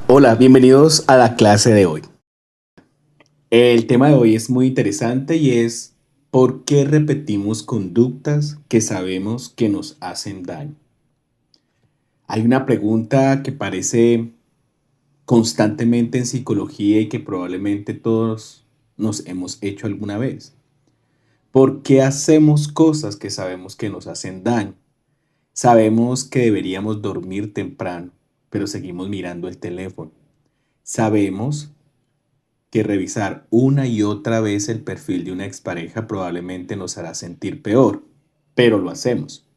Hola, bienvenidos a la clase de hoy. El tema de hoy es muy interesante y es ¿por qué repetimos conductas que sabemos que nos hacen daño? Hay una pregunta que aparece constantemente en psicología y que probablemente todos nos hemos hecho alguna vez. ¿Por qué hacemos cosas que sabemos que nos hacen daño? Sabemos que deberíamos dormir temprano, pero seguimos mirando el teléfono. Sabemos que revisar una y otra vez el perfil de una expareja probablemente nos hará sentir peor, pero lo hacemos.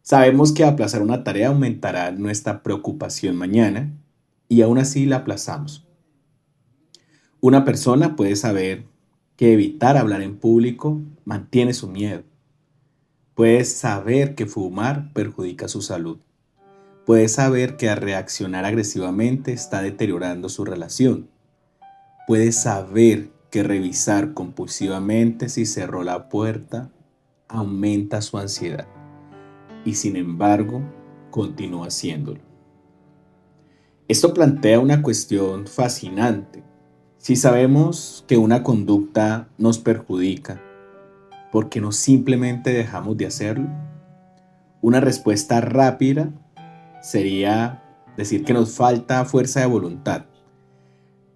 Sabemos que aplazar una tarea aumentará nuestra preocupación mañana y aún así la aplazamos. Una persona puede saber que evitar hablar en público mantiene su miedo. Puede saber que fumar perjudica su salud. Puede saber que al reaccionar agresivamente está deteriorando su relación. Puede saber que revisar compulsivamente si cerró la puerta aumenta su ansiedad y sin embargo continúa haciéndolo. Esto plantea una cuestión fascinante. Si sabemos que una conducta nos perjudica, ¿por qué no simplemente dejamos de hacerlo? Una respuesta rápida sería decir que nos falta fuerza de voluntad.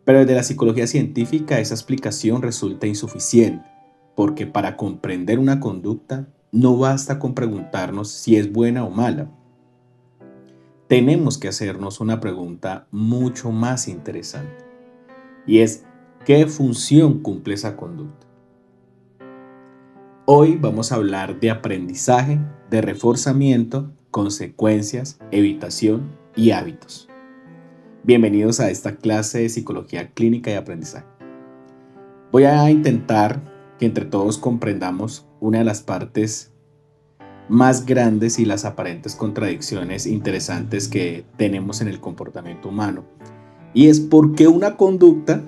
Pero desde la psicología científica esa explicación resulta insuficiente, porque para comprender una conducta no basta con preguntarnos si es buena o mala. Tenemos que hacernos una pregunta mucho más interesante, y es ¿qué función cumple esa conducta? Hoy vamos a hablar de aprendizaje, de reforzamiento, consecuencias, evitación y hábitos. Bienvenidos a esta clase de psicología clínica y aprendizaje. Voy a intentar que entre todos comprendamos una de las partes más grandes y las aparentes contradicciones interesantes que tenemos en el comportamiento humano. Y es por qué una conducta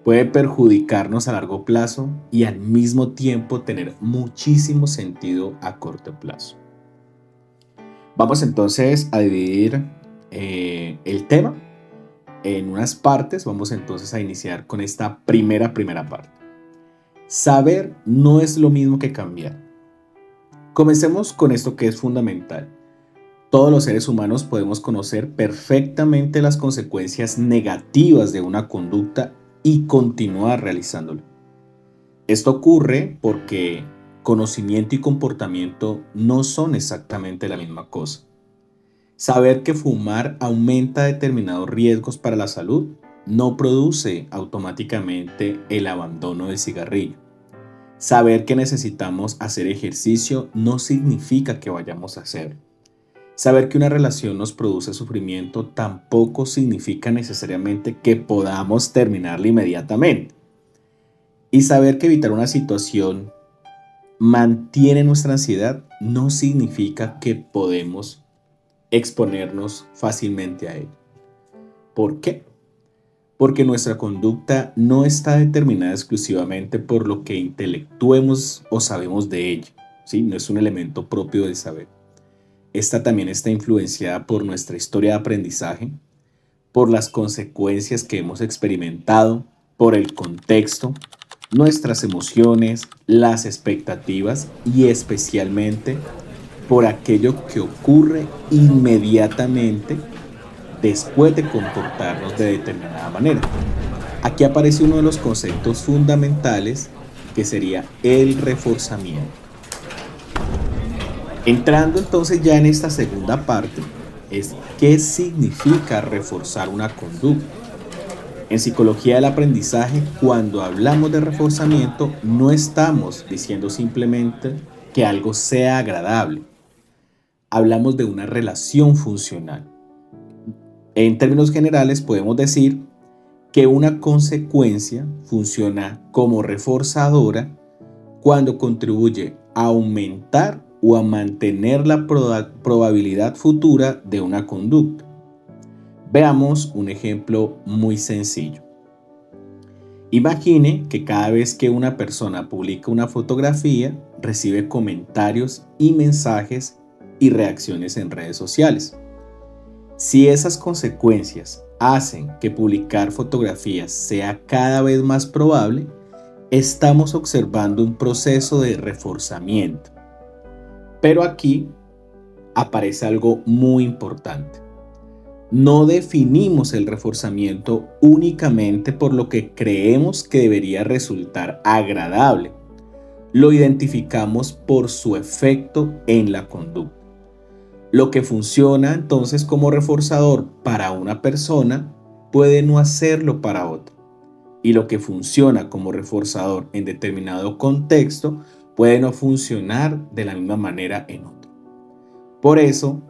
puede perjudicarnos a largo plazo y al mismo tiempo tener muchísimo sentido a corto plazo. Vamos entonces a dividir el tema en unas partes. Vamos entonces a iniciar con esta primera parte. Saber no es lo mismo que cambiar. Comencemos con esto que es fundamental. Todos los seres humanos podemos conocer perfectamente las consecuencias negativas de una conducta y continuar realizándola. Esto ocurre porque conocimiento y comportamiento no son exactamente la misma cosa. Saber que fumar aumenta determinados riesgos para la salud no produce automáticamente el abandono del cigarrillo. Saber que necesitamos hacer ejercicio no significa que vayamos a hacerlo. Saber que una relación nos produce sufrimiento tampoco significa necesariamente que podamos terminarla inmediatamente. Y saber que evitar una situación mantiene nuestra ansiedad no significa que podemos exponernos fácilmente a ello. ¿Por qué? Porque nuestra conducta no está determinada exclusivamente por lo que intelectuemos o sabemos de ella, ¿sí? No es un elemento propio del saber. Esta también está influenciada por nuestra historia de aprendizaje, por las consecuencias que hemos experimentado, por el contexto, nuestras emociones, las expectativas y especialmente por aquello que ocurre inmediatamente después de comportarnos de determinada manera. Aquí aparece uno de los conceptos fundamentales que sería el reforzamiento. Entrando entonces ya en esta segunda parte, es qué significa reforzar una conducta. En psicología del aprendizaje, cuando hablamos de reforzamiento, no estamos diciendo simplemente que algo sea agradable. Hablamos de una relación funcional. En términos generales, podemos decir que una consecuencia funciona como reforzadora cuando contribuye a aumentar o a mantener la probabilidad futura de una conducta. Veamos un ejemplo muy sencillo. Imagine que cada vez que una persona publica una fotografía, recibe comentarios y mensajes y reacciones en redes sociales. Si esas consecuencias hacen que publicar fotografías sea cada vez más probable, estamos observando un proceso de reforzamiento. Pero aquí aparece algo muy importante. No definimos el reforzamiento únicamente por lo que creemos que debería resultar agradable. Lo identificamos por su efecto en la conducta. Lo que funciona entonces como reforzador para una persona puede no hacerlo para otra. Y lo que funciona como reforzador en determinado contexto puede no funcionar de la misma manera en otro. Por eso,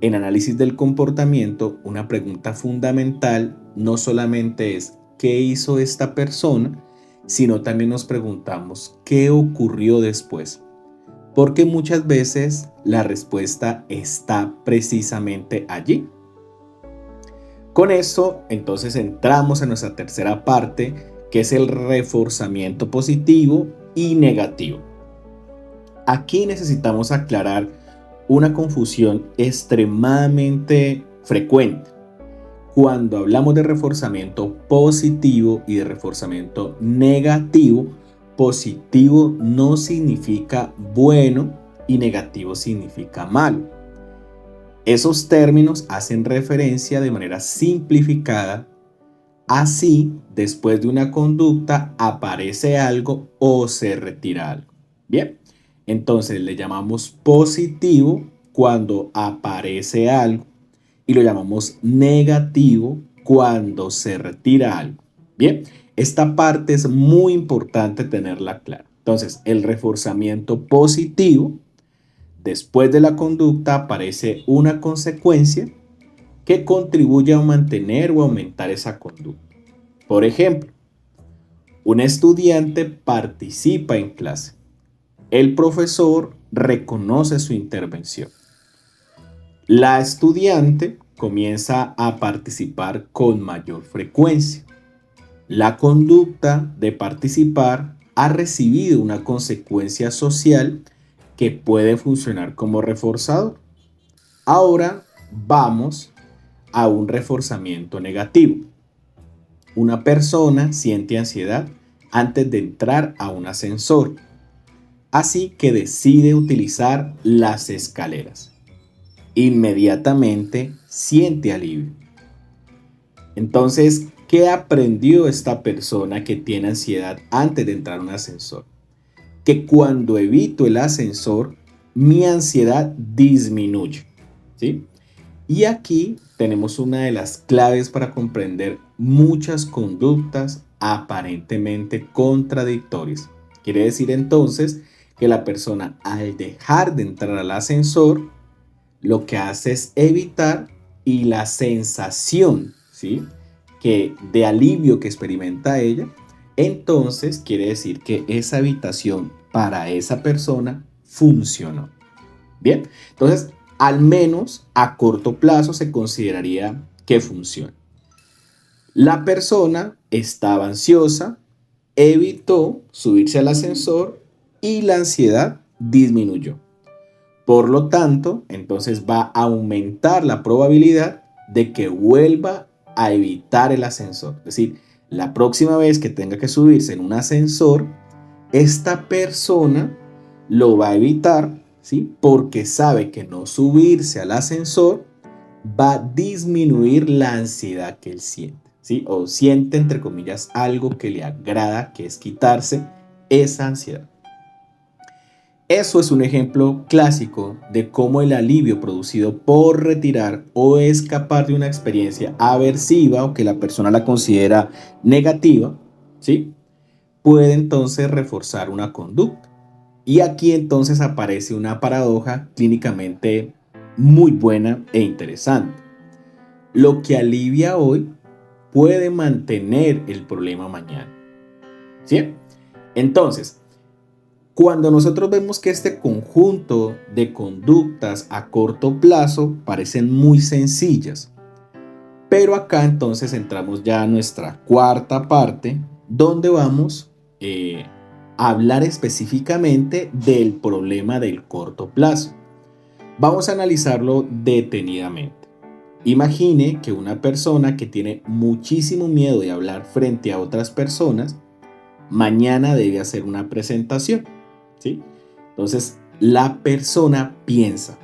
en análisis del comportamiento, una pregunta fundamental no solamente es ¿qué hizo esta persona?, sino también nos preguntamos ¿qué ocurrió después? Porque muchas veces la respuesta está precisamente allí. Con esto, entonces entramos en nuestra tercera parte, que es el reforzamiento positivo y negativo. Aquí necesitamos aclarar una confusión extremadamente frecuente. Cuando hablamos de reforzamiento positivo y de reforzamiento negativo, positivo no significa bueno y negativo significa malo. Esos términos hacen referencia de manera simplificada. Así, después de una conducta aparece algo o se retira algo. Bien, entonces le llamamos positivo cuando aparece algo y lo llamamos negativo cuando se retira algo. Bien, esta parte es muy importante tenerla clara. Entonces, el reforzamiento positivo, después de la conducta aparece una consecuencia que contribuye a mantener o aumentar esa conducta. Por ejemplo, un estudiante participa en clase. El profesor reconoce su intervención. La estudiante comienza a participar con mayor frecuencia. La conducta de participar ha recibido una consecuencia social que puede funcionar como reforzador. Ahora vamos a un reforzamiento negativo. Una persona siente ansiedad antes de entrar a un ascensor, así que decide utilizar las escaleras. Inmediatamente siente alivio. Entonces, ¿qué aprendió esta persona que tiene ansiedad antes de entrar a un ascensor? Que cuando evito el ascensor, mi ansiedad disminuye, ¿sí? Y aquí tenemos una de las claves para comprender muchas conductas aparentemente contradictorias. Quiere decir entonces que la persona al dejar de entrar al ascensor, lo que hace es evitar y la sensación, ¿sí?, de alivio que experimenta ella, entonces quiere decir que esa evitación para esa persona funcionó. Bien, entonces al menos a corto plazo se consideraría que funciona. La persona estaba ansiosa, evitó subirse al ascensor y la ansiedad disminuyó. Por lo tanto, entonces va a aumentar la probabilidad de que vuelva a evitar el ascensor. Es decir, la próxima vez que tenga que subirse en un ascensor, esta persona lo va a evitar, ¿sí?, porque sabe que no subirse al ascensor va a disminuir la ansiedad que él siente, ¿sí?, o siente, entre comillas, algo que le agrada, que es quitarse esa ansiedad. Eso es un ejemplo clásico de cómo el alivio producido por retirar o escapar de una experiencia aversiva o que la persona la considera negativa, ¿sí?, puede entonces reforzar una conducta. Y aquí entonces aparece una paradoja clínicamente muy buena e interesante. Lo que alivia hoy puede mantener el problema mañana, ¿sí? Entonces, cuando nosotros vemos que este conjunto de conductas a corto plazo parecen muy sencillas, pero acá entonces entramos ya a nuestra cuarta parte, donde vamos a hablar específicamente del problema del corto plazo. Vamos a analizarlo detenidamente. Imagine que una persona que tiene muchísimo miedo de hablar frente a otras personas, mañana debe hacer una presentación, ¿sí? Entonces, la persona piensa,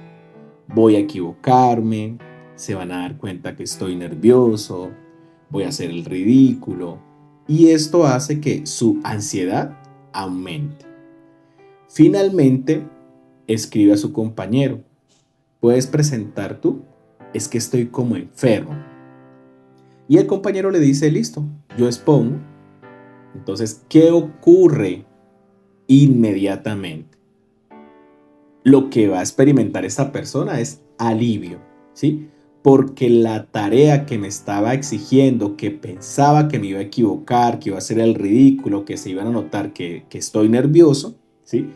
voy a equivocarme, se van a dar cuenta que estoy nervioso, voy a hacer el ridículo, y esto hace que su ansiedad aumente. Finalmente, escribe a su compañero, ¿puedes presentar tú? Es que estoy como enfermo. Y el compañero le dice, listo, yo expongo. Entonces, ¿qué ocurre inmediatamente? Lo que va a experimentar esta persona es alivio, ¿sí? Porque la tarea que me estaba exigiendo, que pensaba que me iba a equivocar, que iba a hacer el ridículo, que se iban a notar que estoy nervioso, ¿sí?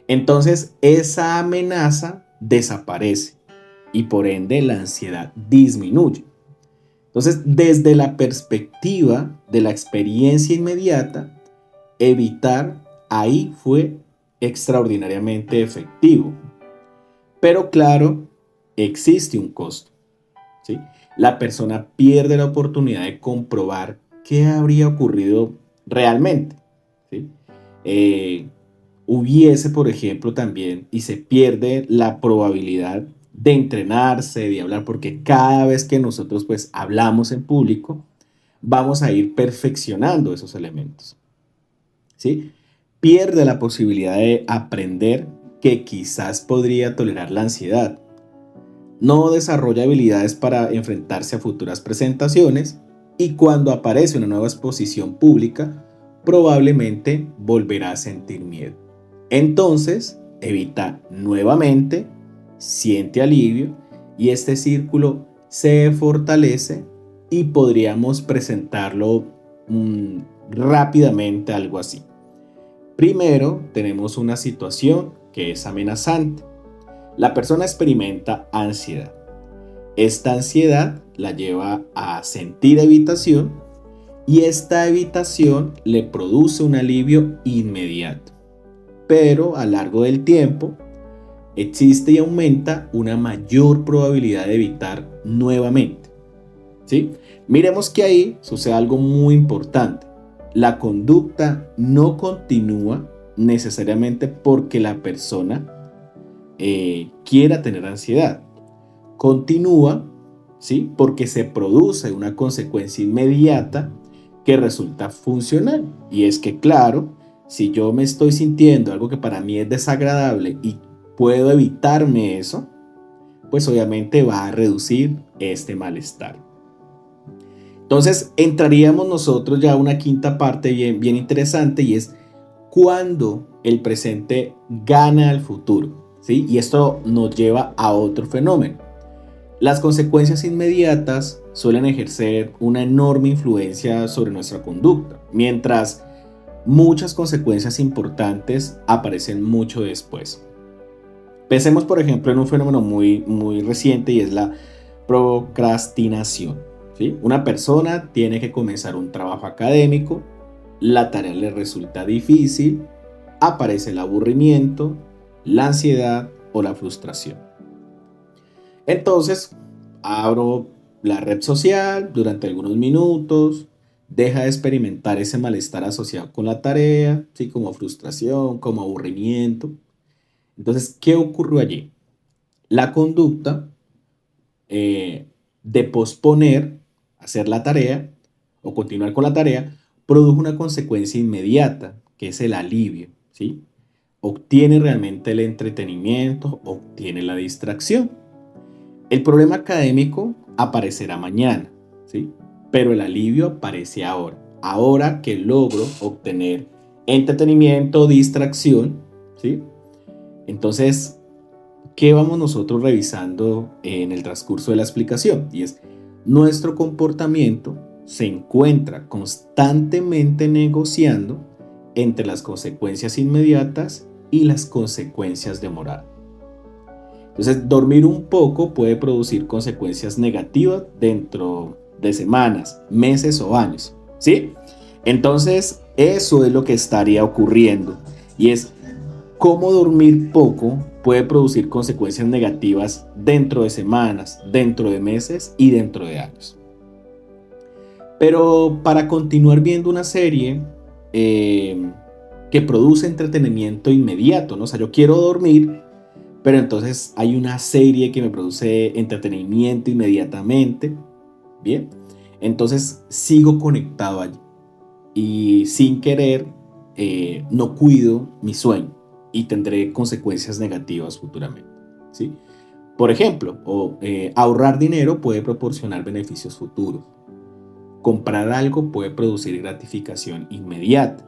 Entonces, esa amenaza desaparece y por ende la ansiedad disminuye. Entonces, desde la perspectiva de la experiencia inmediata, evitar ahí fue extraordinariamente efectivo. Pero claro, existe un costo, ¿sí? La persona pierde la oportunidad de comprobar qué habría ocurrido realmente, ¿sí? Hubiese, por ejemplo, también, y se pierde la probabilidad de entrenarse, de hablar, porque cada vez que nosotros pues hablamos en público, vamos a ir perfeccionando esos elementos, ¿sí? Pierde la posibilidad de aprender que quizás podría tolerar la ansiedad. No desarrolla habilidades para enfrentarse a futuras presentaciones y cuando aparece una nueva exposición pública, probablemente volverá a sentir miedo. Entonces, evita nuevamente, siente alivio y este círculo se fortalece y podríamos presentarlo rápidamente algo así. Primero, tenemos una situación que es amenazante. La persona experimenta ansiedad. Esta ansiedad la lleva a sentir evitación y esta evitación le produce un alivio inmediato. Pero a lo largo del tiempo existe y aumenta una mayor probabilidad de evitar nuevamente, ¿sí? Miremos que ahí sucede algo muy importante. La conducta no continúa necesariamente porque la persona quiera tener ansiedad. Continúa, ¿sí? Porque se produce una consecuencia inmediata que resulta funcional. Y es que, claro, si yo me estoy sintiendo algo que para mí es desagradable y puedo evitarme eso, pues obviamente va a reducir este malestar. Entonces entraríamos nosotros ya a una quinta parte bien interesante y es cuando el presente gana al futuro, ¿sí? Y esto nos lleva a otro fenómeno. Las consecuencias inmediatas suelen ejercer una enorme influencia sobre nuestra conducta, mientras muchas consecuencias importantes aparecen mucho después. Pensemos, por ejemplo, en un fenómeno muy reciente y es la procrastinación, ¿sí? Una persona tiene que comenzar un trabajo académico, la tarea le resulta difícil, aparece el aburrimiento, la ansiedad o la frustración. Entonces, abro la red social durante algunos minutos, deja de experimentar ese malestar asociado con la tarea, ¿sí? Como frustración, como aburrimiento. Entonces, ¿qué ocurrió allí? La conducta de posponer hacer la tarea o continuar con la tarea produjo una consecuencia inmediata, que es el alivio, ¿sí? Obtiene realmente el entretenimiento, obtiene la distracción. El problema académico aparecerá mañana, ¿sí? Pero el alivio aparece ahora que logro obtener entretenimiento, distracción, ¿sí? Entonces, ¿qué vamos nosotros revisando en el transcurso de la explicación? Y es, nuestro comportamiento se encuentra constantemente negociando entre las consecuencias inmediatas y las consecuencias demoradas. Entonces, dormir un poco puede producir consecuencias negativas dentro de semanas, meses o años, ¿sí? Entonces, eso es lo que estaría ocurriendo y es cómo dormir poco puede producir consecuencias negativas dentro de semanas, dentro de meses y dentro de años. Pero para continuar viendo una serie que produce entretenimiento inmediato, ¿no? O sea, yo quiero dormir, pero entonces hay una serie que me produce entretenimiento inmediatamente, ¿bien? Entonces sigo conectado allí y sin querer no cuido mi sueño y tendré consecuencias negativas futuramente, ¿sí? Por ejemplo, ahorrar dinero puede proporcionar beneficios futuros. Comprar algo puede producir gratificación inmediata.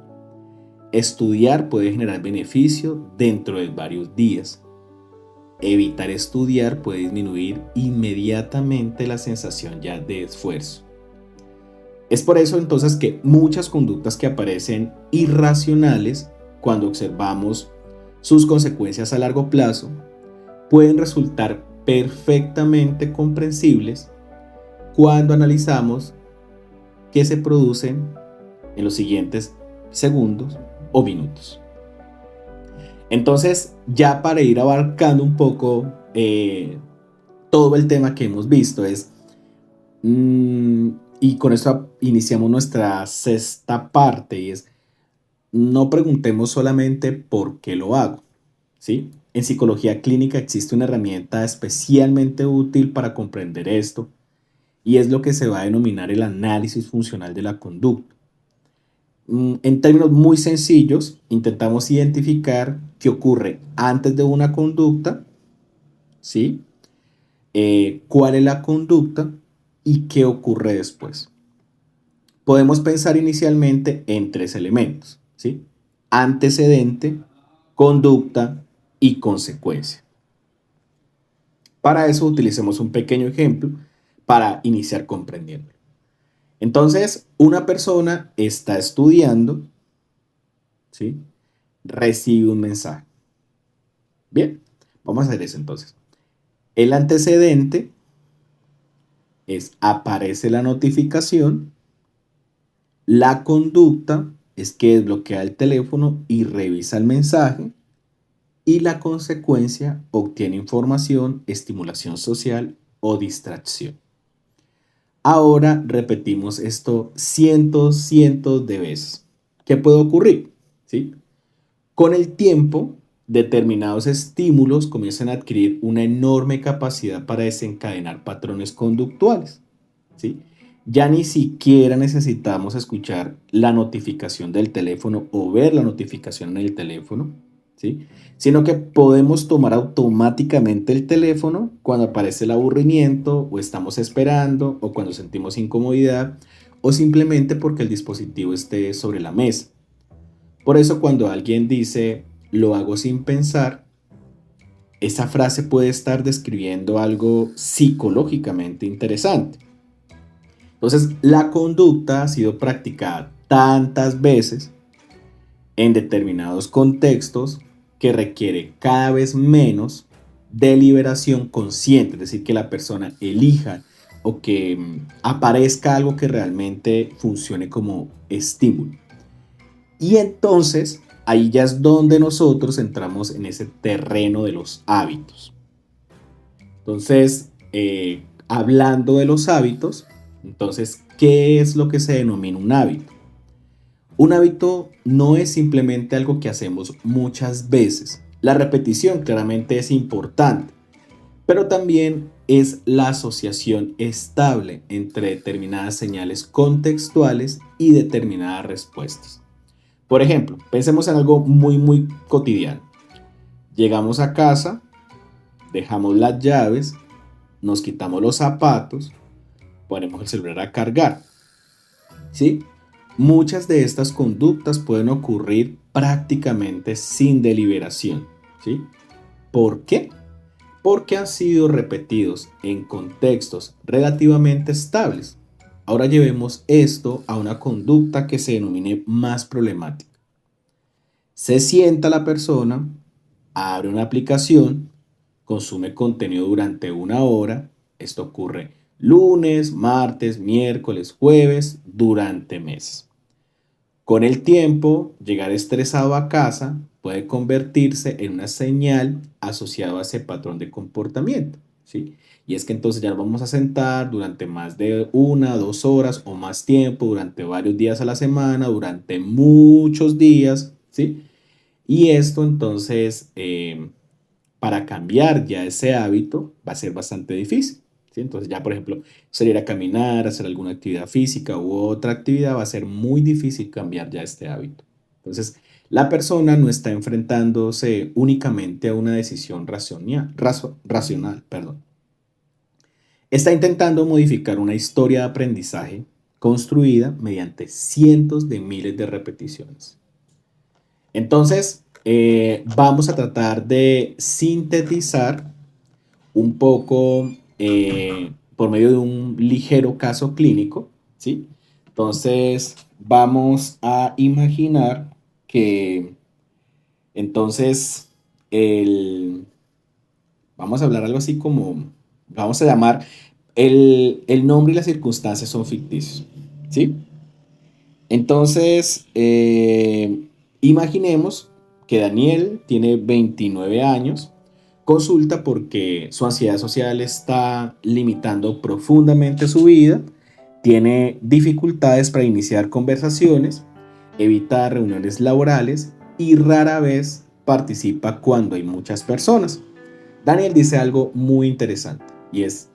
Estudiar puede generar beneficio dentro de varios días. Evitar estudiar puede disminuir inmediatamente la sensación ya de esfuerzo. Es por eso entonces que muchas conductas que aparecen irracionales cuando observamos sus consecuencias a largo plazo pueden resultar perfectamente comprensibles cuando analizamos qué se producen en los siguientes segundos o minutos. Entonces, ya para ir abarcando un poco todo el tema que hemos visto y con esto iniciamos nuestra sexta parte y es, no preguntemos solamente por qué lo hago, ¿sí? En psicología clínica existe una herramienta especialmente útil para comprender esto y es lo que se va a denominar el análisis funcional de la conducta. En términos muy sencillos, intentamos identificar qué ocurre antes de una conducta, ¿sí? Cuál es la conducta y qué ocurre después. Podemos pensar inicialmente en tres elementos, ¿sí? Antecedente, conducta y consecuencia. Para eso utilicemos un pequeño ejemplo para iniciar comprendiendo. Entonces, una persona está estudiando, ¿sí? Recibe un mensaje. Bien, vamos a hacer eso entonces. El antecedente aparece la notificación, la conducta es que desbloquea el teléfono y revisa el mensaje, y la consecuencia obtiene información, estimulación social o distracción. Ahora repetimos esto cientos de veces. ¿Qué puede ocurrir? ¿Sí? Con el tiempo, determinados estímulos comienzan a adquirir una enorme capacidad para desencadenar patrones conductuales, ¿sí? Ya ni siquiera necesitamos escuchar la notificación del teléfono o ver la notificación en el teléfono, ¿sí? Sino que podemos tomar automáticamente el teléfono cuando aparece el aburrimiento o estamos esperando o cuando sentimos incomodidad o simplemente porque el dispositivo esté sobre la mesa. Por eso cuando alguien dice lo hago sin pensar, esa frase puede estar describiendo algo psicológicamente interesante. Entonces, la conducta ha sido practicada tantas veces en determinados contextos que requiere cada vez menos deliberación consciente, es decir, que la persona elija o que aparezca algo que realmente funcione como estímulo. Y entonces, ahí ya es donde nosotros entramos en ese terreno de los hábitos. Entonces, hablando de los hábitos, entonces, ¿qué es lo que se denomina un hábito? Un hábito no es simplemente algo que hacemos muchas veces. La repetición claramente es importante, pero también es la asociación estable entre determinadas señales contextuales y determinadas respuestas. Por ejemplo, pensemos en algo muy cotidiano. Llegamos a casa, dejamos las llaves, nos quitamos los zapatos, ponemos el celular a cargar, ¿sí? Muchas de estas conductas pueden ocurrir prácticamente sin deliberación, ¿sí? ¿Por qué? Porque han sido repetidos en contextos relativamente estables. Ahora llevemos esto a una conducta que se denomine más problemática. Se sienta la persona, abre una aplicación, consume contenido durante una hora. Esto ocurre lunes, martes, miércoles, jueves, durante meses. Con el tiempo, llegar estresado a casa puede convertirse en una señal asociada a ese patrón de comportamiento, ¿sí? Y es que entonces ya nos vamos a sentar durante más de 1, 2 horas o más tiempo, durante varios días a la semana, durante muchos días, ¿sí? Y esto entonces, para cambiar ya ese hábito, va a ser bastante difícil, ¿sí? Entonces ya, por ejemplo, salir a caminar, hacer alguna actividad física u otra actividad, va a ser muy difícil cambiar ya este hábito. Entonces, la persona no está enfrentándose únicamente a una decisión racional, perdón. Está intentando modificar una historia de aprendizaje construida mediante cientos de miles de repeticiones. Entonces, vamos a tratar de sintetizar un poco por medio de un ligero caso clínico, ¿sí? Entonces, vamos a imaginar que entonces vamos a hablar algo así como, vamos a llamar, el nombre y las circunstancias son ficticios, ¿sí? Entonces, imaginemos que Daniel tiene 29 años, consulta porque su ansiedad social está limitando profundamente su vida, tiene dificultades para iniciar conversaciones, evita reuniones laborales y rara vez participa cuando hay muchas personas. Daniel dice algo muy interesante y es: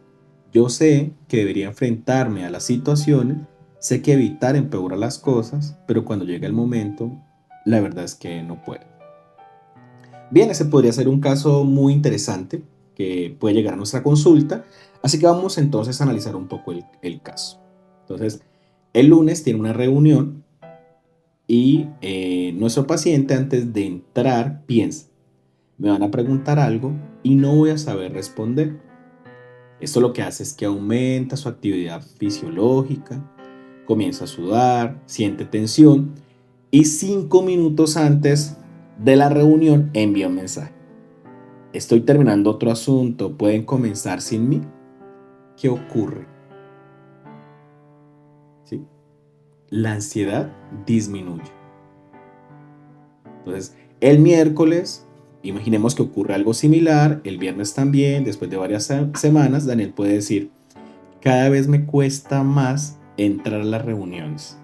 yo sé que debería enfrentarme a las situaciones, sé que evitar empeorar las cosas, pero cuando llega el momento, la verdad es que no puedo. Bien, ese podría ser un caso muy interesante que puede llegar a nuestra consulta, así que vamos entonces a analizar un poco el caso. Entonces, el lunes tiene una reunión y nuestro paciente, antes de entrar, piensa: me van a preguntar algo y no voy a saber responder. Esto lo que hace es que aumenta su actividad fisiológica, comienza a sudar, siente tensión y 5 minutos antes de la reunión envía un mensaje: estoy terminando otro asunto, ¿pueden comenzar sin mí? ¿Qué ocurre? ¿Sí? La ansiedad disminuye. Entonces, el miércoles, imaginemos que ocurre algo similar, el viernes también, después de varias semanas, Daniel puede decir: cada vez me cuesta más entrar a las reuniones.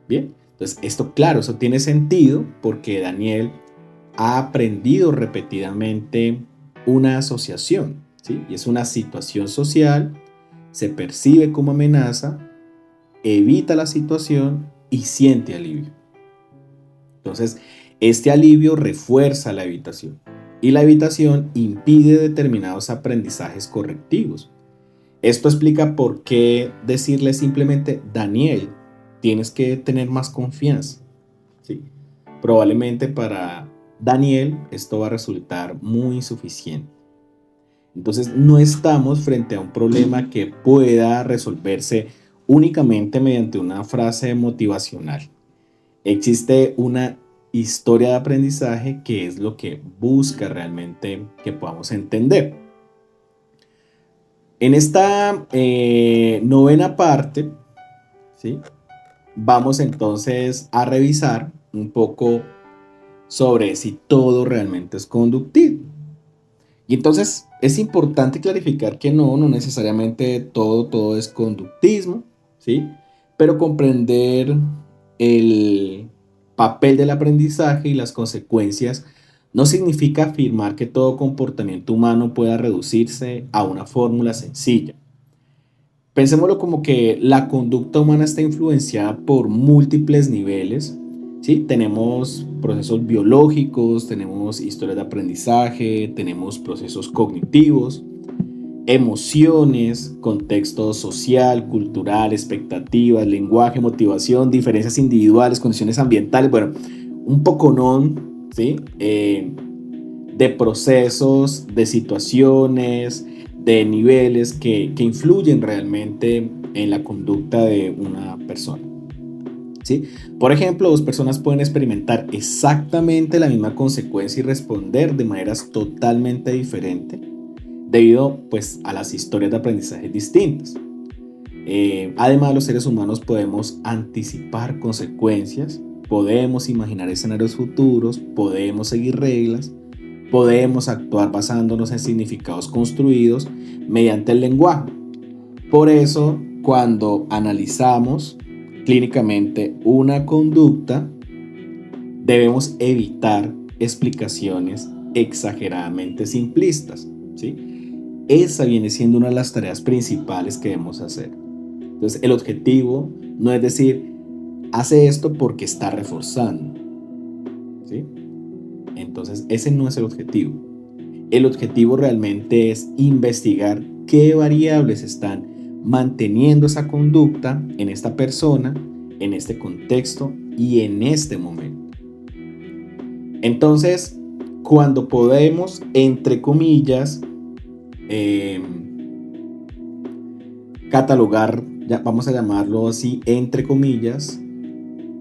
Bien, entonces esto, claro, eso tiene sentido porque Daniel ha aprendido repetidamente una asociación, ¿sí? Y es una situación social, se percibe como amenaza, evita la situación y siente alivio. Entonces, este alivio refuerza la evitación y la evitación impide determinados aprendizajes correctivos. Esto explica por qué decirle simplemente: Daniel, tienes que tener más confianza, ¿sí? Probablemente para Daniel esto va a resultar muy insuficiente. Entonces, no estamos frente a un problema que pueda resolverse únicamente mediante una frase motivacional. Existe una historia de aprendizaje que es lo que busca realmente que podamos entender. En esta novena parte, ¿sí?, vamos entonces a revisar un poco sobre si todo realmente es conductivo. Y entonces es importante clarificar que no necesariamente todo es conductismo, ¿sí? Pero comprender el papel del aprendizaje y las consecuencias no significa afirmar que todo comportamiento humano pueda reducirse a una fórmula sencilla. Pensémoslo como que la conducta humana está influenciada por múltiples niveles, ¿sí? Tenemos procesos biológicos, tenemos historias de aprendizaje, tenemos procesos cognitivos, emociones, contexto social, cultural, expectativas, lenguaje, motivación, diferencias individuales, condiciones ambientales, bueno, un poconón, ¿sí?, de procesos, de situaciones, de niveles que influyen realmente en la conducta de una persona, ¿sí? Por ejemplo, dos personas pueden experimentar exactamente la misma consecuencia y responder de maneras totalmente diferentes debido, pues, a las historias de aprendizaje distintas. Además, los seres humanos podemos anticipar consecuencias, podemos imaginar escenarios futuros, podemos seguir reglas, podemos actuar basándonos en significados construidos mediante el lenguaje. Por eso, cuando analizamos clínicamente una conducta, debemos evitar explicaciones exageradamente simplistas, ¿sí? Esa viene siendo una de las tareas principales que debemos hacer. Entonces, el objetivo no es decir, hace esto porque está reforzando, ¿sí? Entonces, ese no es el objetivo. El objetivo realmente es investigar qué variables están manteniendo esa conducta en esta persona, en este contexto y en este momento. Entonces, cuando podemos, entre comillas, catalogar, vamos a llamarlo así, entre comillas,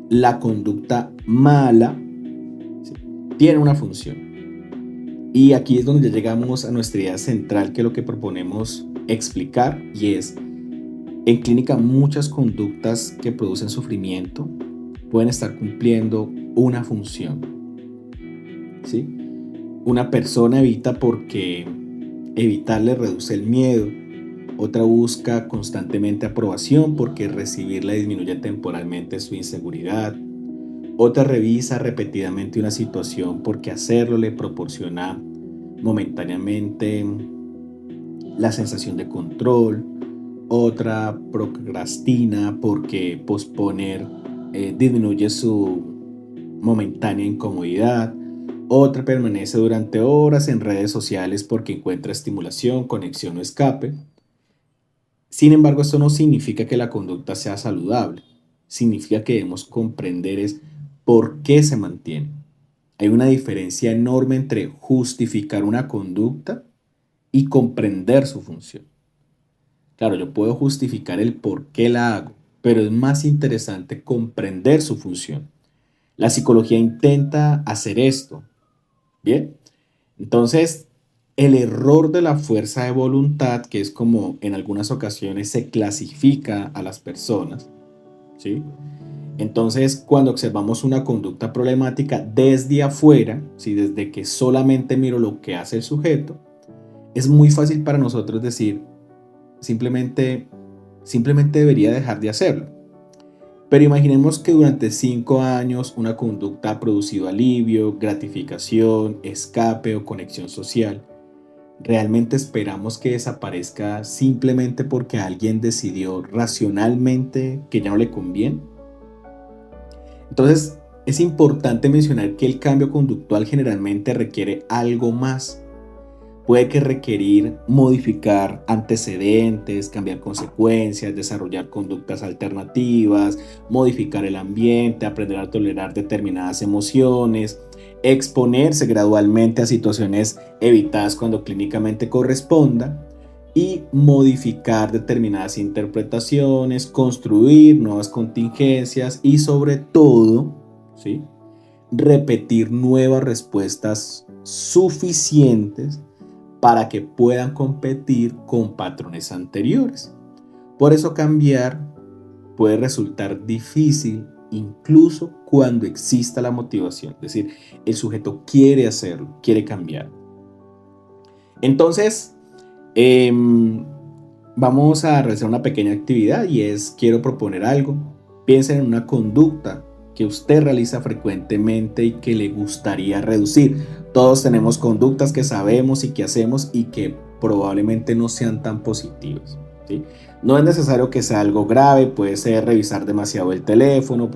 la conducta mala, ¿sí?, tiene una función. Y aquí es donde ya llegamos a nuestra idea central, que es lo que proponemos explicar, y es, en clínica muchas conductas que producen sufrimiento pueden estar cumpliendo una función, ¿sí? Una persona evita porque evitarle reduce el miedo, otra busca constantemente aprobación porque recibirla disminuye temporalmente su inseguridad, otra revisa repetidamente una situación porque hacerlo le proporciona momentáneamente la sensación de control, otra procrastina porque posponer disminuye su momentánea incomodidad, otra permanece durante horas en redes sociales porque encuentra estimulación, conexión o escape. Sin embargo, esto no significa que la conducta sea saludable. Significa que debemos comprender es por qué se mantiene. Hay una diferencia enorme entre justificar una conducta y comprender su función. Claro, yo puedo justificar el por qué la hago, pero es más interesante comprender su función. La psicología intenta hacer esto. Bien, entonces el error de la fuerza de voluntad, que es como en algunas ocasiones se clasifica a las personas, ¿sí? Entonces, cuando observamos una conducta problemática desde afuera, ¿sí?, desde que solamente miro lo que hace el sujeto, es muy fácil para nosotros decir, simplemente debería dejar de hacerlo. Pero imaginemos que durante 5 años una conducta ha producido alivio, gratificación, escape o conexión social. ¿Realmente esperamos que desaparezca simplemente porque alguien decidió racionalmente que ya no le conviene? Entonces, es importante mencionar que el cambio conductual generalmente requiere algo más. Puede que requerir modificar antecedentes, cambiar consecuencias, desarrollar conductas alternativas, modificar el ambiente, aprender a tolerar determinadas emociones, exponerse gradualmente a situaciones evitadas cuando clínicamente corresponda y modificar determinadas interpretaciones, construir nuevas contingencias y sobre todo, ¿sí?, repetir nuevas respuestas suficientes para que puedan competir con patrones anteriores. Por eso cambiar puede resultar difícil incluso cuando exista la motivación, es decir, el sujeto quiere hacerlo, quiere cambiar. Entonces, vamos a realizar una pequeña actividad y es, quiero proponer algo. Piensen en una conducta que usted realiza frecuentemente y que le gustaría reducir. Todos tenemos conductas que sabemos y que hacemos y que probablemente no sean tan positivas, ¿sí? No es necesario que sea algo grave, puede ser revisar demasiado el teléfono,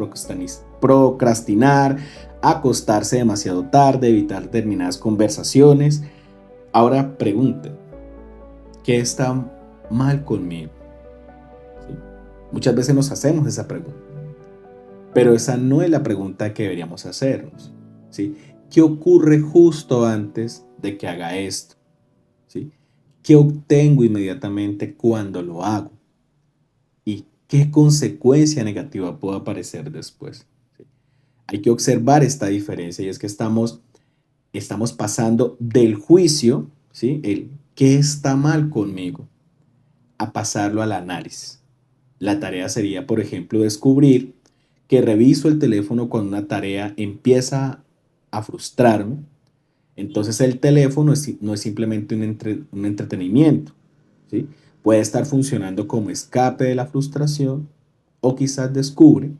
procrastinar, acostarse demasiado tarde, evitar determinadas conversaciones. Ahora pregunten, ¿qué está mal conmigo? ¿Sí? Muchas veces nos hacemos esa pregunta, pero esa no es la pregunta que deberíamos hacernos, ¿sí? ¿Qué ocurre justo antes de que haga esto? ¿Sí? ¿Qué obtengo inmediatamente cuando lo hago? ¿Y qué consecuencia negativa puede aparecer después? ¿Sí? Hay que observar esta diferencia y es que estamos pasando del juicio, ¿sí?, el qué está mal conmigo, a pasarlo al análisis. La tarea sería, por ejemplo, descubrir que reviso el teléfono cuando una tarea empieza a frustrarme. Entonces el teléfono no es simplemente un entretenimiento, ¿sí? Puede estar funcionando como escape de la frustración o quizás descubre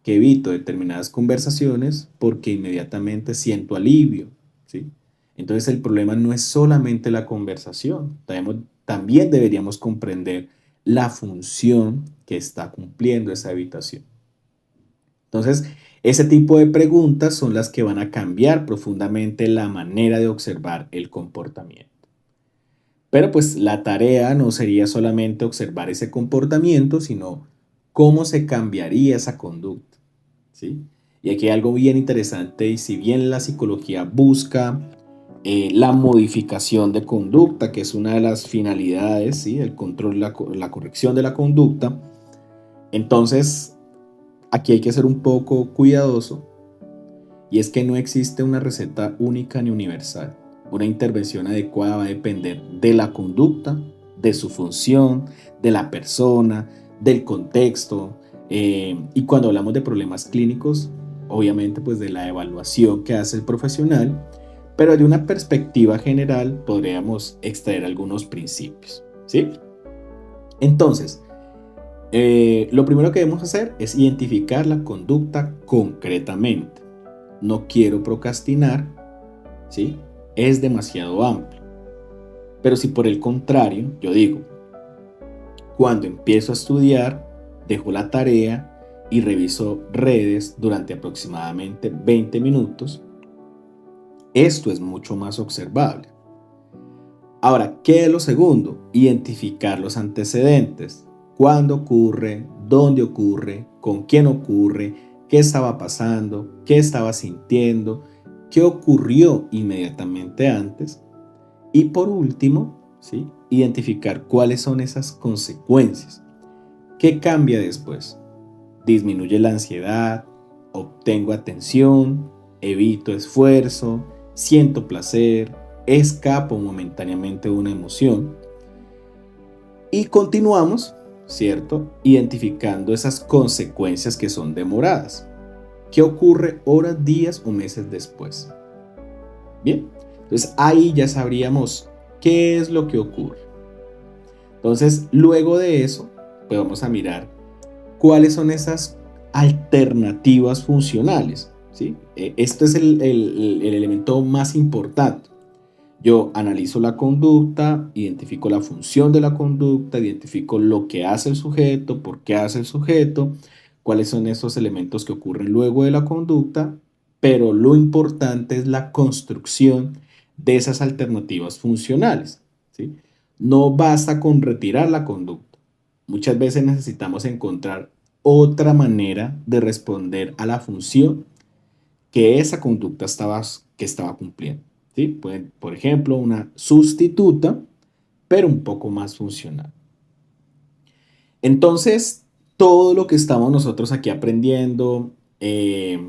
que evito determinadas conversaciones porque inmediatamente siento alivio, ¿sí? Entonces el problema no es solamente la conversación, también deberíamos comprender la función que está cumpliendo esa evitación. Entonces, ese tipo de preguntas son las que van a cambiar profundamente la manera de observar el comportamiento. Pero pues la tarea no sería solamente observar ese comportamiento, sino cómo se cambiaría esa conducta, ¿sí? Y aquí hay algo bien interesante, y si bien la psicología busca la modificación de conducta, que es una de las finalidades, ¿sí? El control, la corrección de la conducta, entonces aquí hay que ser un poco cuidadoso, y es que no existe una receta única ni universal. Una intervención adecuada va a depender de la conducta, de su función, de la persona, del contexto. Y cuando hablamos de problemas clínicos, obviamente pues de la evaluación que hace el profesional, pero de una perspectiva general podríamos extraer algunos principios, ¿sí? Entonces, lo primero que debemos hacer es identificar la conducta concretamente. No quiero procrastinar, ¿sí? Es demasiado amplio. Pero si por el contrario, yo digo, cuando empiezo a estudiar, dejo la tarea y reviso redes durante aproximadamente 20 minutos, esto es mucho más observable. Ahora, ¿qué es lo segundo? Identificar los antecedentes. ¿Cuándo ocurre? ¿Dónde ocurre? ¿Con quién ocurre? ¿Qué estaba pasando? ¿Qué estaba sintiendo? ¿Qué ocurrió inmediatamente antes? Y por último, ¿sí? Identificar cuáles son esas consecuencias. ¿Qué cambia después? Disminuye la ansiedad, obtengo atención, evito esfuerzo, siento placer, escapo momentáneamente de una emoción. Y continuamos, ¿cierto? Identificando esas consecuencias que son demoradas. ¿Qué ocurre horas, días o meses después? Bien, entonces ahí ya sabríamos qué es lo que ocurre. Entonces, luego de eso, pues vamos a mirar cuáles son esas alternativas funcionales, ¿sí? Esto es el elemento más importante. Yo analizo la conducta, identifico la función de la conducta, identifico lo que hace el sujeto, por qué hace el sujeto, cuáles son esos elementos que ocurren luego de la conducta, pero lo importante es la construcción de esas alternativas funcionales, ¿sí? No basta con retirar la conducta. Muchas veces necesitamos encontrar otra manera de responder a la función que esa conducta estaba cumpliendo, ¿sí? Pueden, por ejemplo, una sustituta, pero un poco más funcional. Entonces, todo lo que estamos nosotros aquí aprendiendo, ¿qué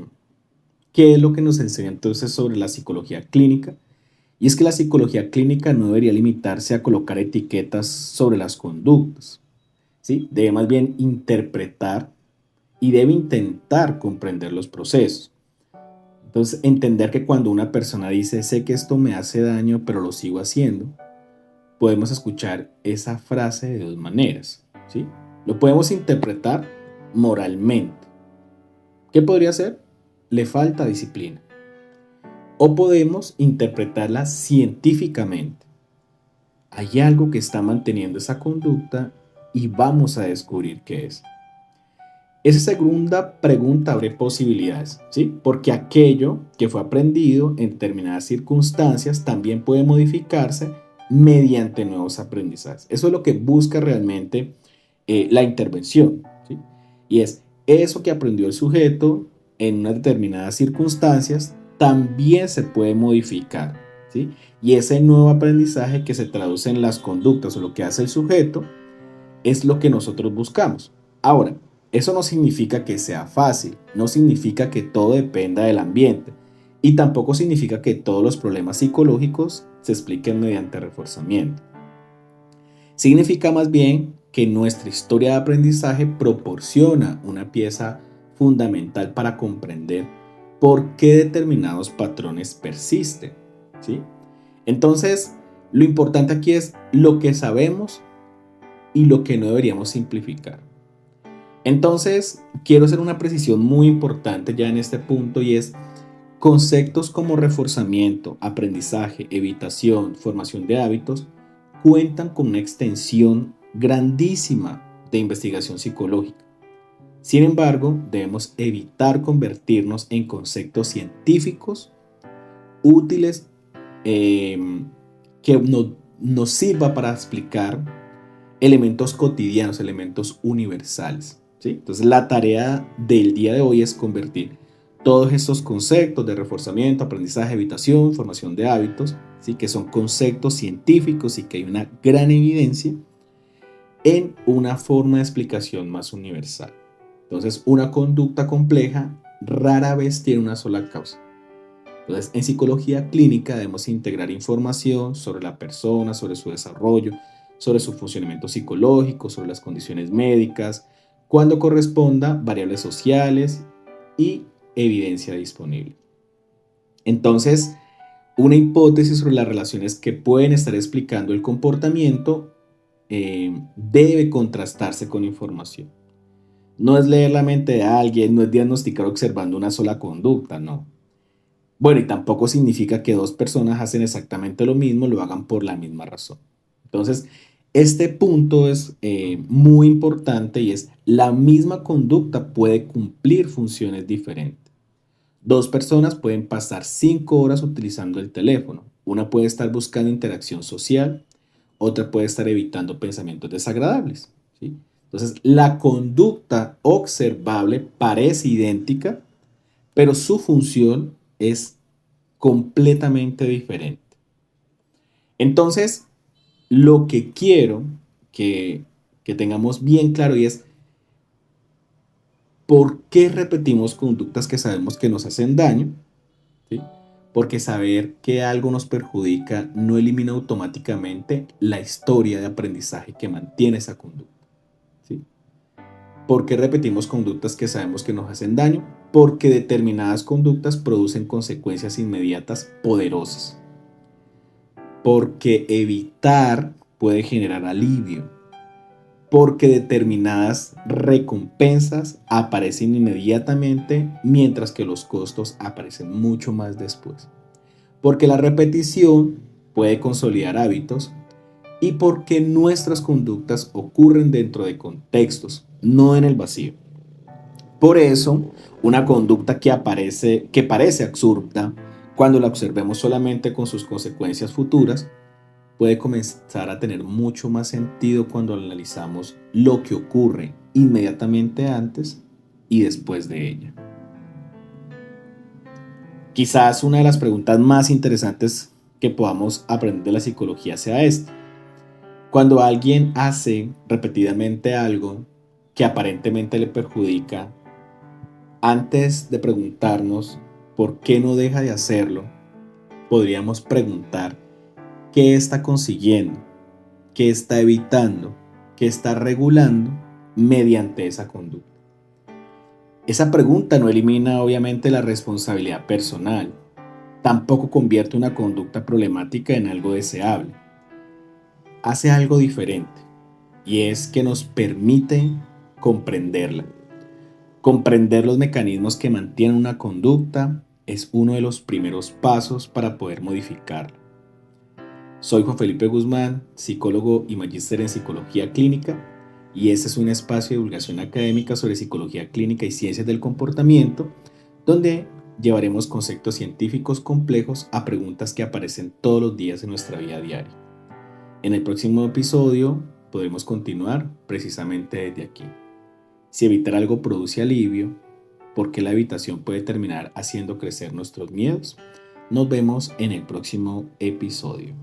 es lo que nos enseña entonces sobre la psicología clínica? Y es que la psicología clínica no debería limitarse a colocar etiquetas sobre las conductas, ¿sí? Debe más bien interpretar y debe intentar comprender los procesos. Entonces, entender que cuando una persona dice, sé que esto me hace daño, pero lo sigo haciendo, podemos escuchar esa frase de dos maneras, ¿sí? Lo podemos interpretar moralmente. ¿Qué podría ser? Le falta disciplina. O podemos interpretarla científicamente. Hay algo que está manteniendo esa conducta y vamos a descubrir qué es. Esa segunda pregunta abre posibilidades, ¿sí? Porque aquello que fue aprendido en determinadas circunstancias también puede modificarse mediante nuevos aprendizajes. Eso es lo que busca realmente la intervención, ¿sí? Y es eso que aprendió el sujeto en unas determinadas circunstancias también se puede modificar, ¿sí? Y ese nuevo aprendizaje que se traduce en las conductas o lo que hace el sujeto es lo que nosotros buscamos. Ahora, eso no significa que sea fácil, no significa que todo dependa del ambiente y tampoco significa que todos los problemas psicológicos se expliquen mediante reforzamiento. Significa más bien que nuestra historia de aprendizaje proporciona una pieza fundamental para comprender por qué determinados patrones persisten, ¿sí? Entonces, lo importante aquí es lo que sabemos y lo que no deberíamos simplificar. Entonces, quiero hacer una precisión muy importante ya en este punto y es conceptos como reforzamiento, aprendizaje, evitación, formación de hábitos cuentan con una extensión grandísima de investigación psicológica. Sin embargo, debemos evitar convertirnos en conceptos científicos útiles que nos sirva para explicar elementos cotidianos, elementos universales, ¿sí? Entonces, la tarea del día de hoy es convertir todos estos conceptos de reforzamiento, aprendizaje, evitación, formación de hábitos, ¿sí? Que son conceptos científicos y que hay una gran evidencia, en una forma de explicación más universal. Entonces, una conducta compleja rara vez tiene una sola causa. Entonces, en psicología clínica debemos integrar información sobre la persona, sobre su desarrollo, sobre su funcionamiento psicológico, sobre las condiciones médicas, cuando corresponda, variables sociales y evidencia disponible. Entonces, una hipótesis sobre las relaciones que pueden estar explicando el comportamiento debe contrastarse con información. No es leer la mente de alguien, no es diagnosticar observando una sola conducta, no. Bueno, y tampoco significa que dos personas hacen exactamente lo mismo, lo hagan por la misma razón. Entonces, este punto es muy importante y es la misma conducta puede cumplir funciones diferentes. Dos personas pueden pasar 5 horas utilizando el teléfono. Una puede estar buscando interacción social, otra puede estar evitando pensamientos desagradables, ¿sí? Entonces, la conducta observable parece idéntica, pero su función es completamente diferente. Entonces, lo que quiero que tengamos bien claro y es por qué repetimos conductas que sabemos que nos hacen daño, ¿sí? Porque saber que algo nos perjudica no elimina automáticamente la historia de aprendizaje que mantiene esa conducta, ¿sí? ¿Por qué repetimos conductas que sabemos que nos hacen daño? Porque determinadas conductas producen consecuencias inmediatas poderosas. Porque evitar puede generar alivio. Porque determinadas recompensas aparecen inmediatamente, mientras que los costos aparecen mucho más después. Porque la repetición puede consolidar hábitos y porque nuestras conductas ocurren dentro de contextos, no en el vacío. Por eso, una conducta que parece absurda, cuando la observemos solamente con sus consecuencias futuras, puede comenzar a tener mucho más sentido cuando analizamos lo que ocurre inmediatamente antes y después de ella. Quizás una de las preguntas más interesantes que podamos aprender de la psicología sea esta. Cuando alguien hace repetidamente algo que aparentemente le perjudica, antes de preguntarnos por qué no deja de hacerlo, podríamos preguntar qué está consiguiendo, qué está evitando, qué está regulando mediante esa conducta. Esa pregunta no elimina obviamente la responsabilidad personal, tampoco convierte una conducta problemática en algo deseable. Hace algo diferente y es que nos permite comprenderla. Comprender los mecanismos que mantienen una conducta es uno de los primeros pasos para poder modificarla. Soy Juan Felipe Guzmán, psicólogo y magíster en psicología clínica, y este es un espacio de divulgación académica sobre psicología clínica y ciencias del comportamiento, donde llevaremos conceptos científicos complejos a preguntas que aparecen todos los días en nuestra vida diaria. En el próximo episodio podremos continuar precisamente desde aquí. Si evitar algo produce alivio, ¿por qué la evitación puede terminar haciendo crecer nuestros miedos? Nos vemos en el próximo episodio.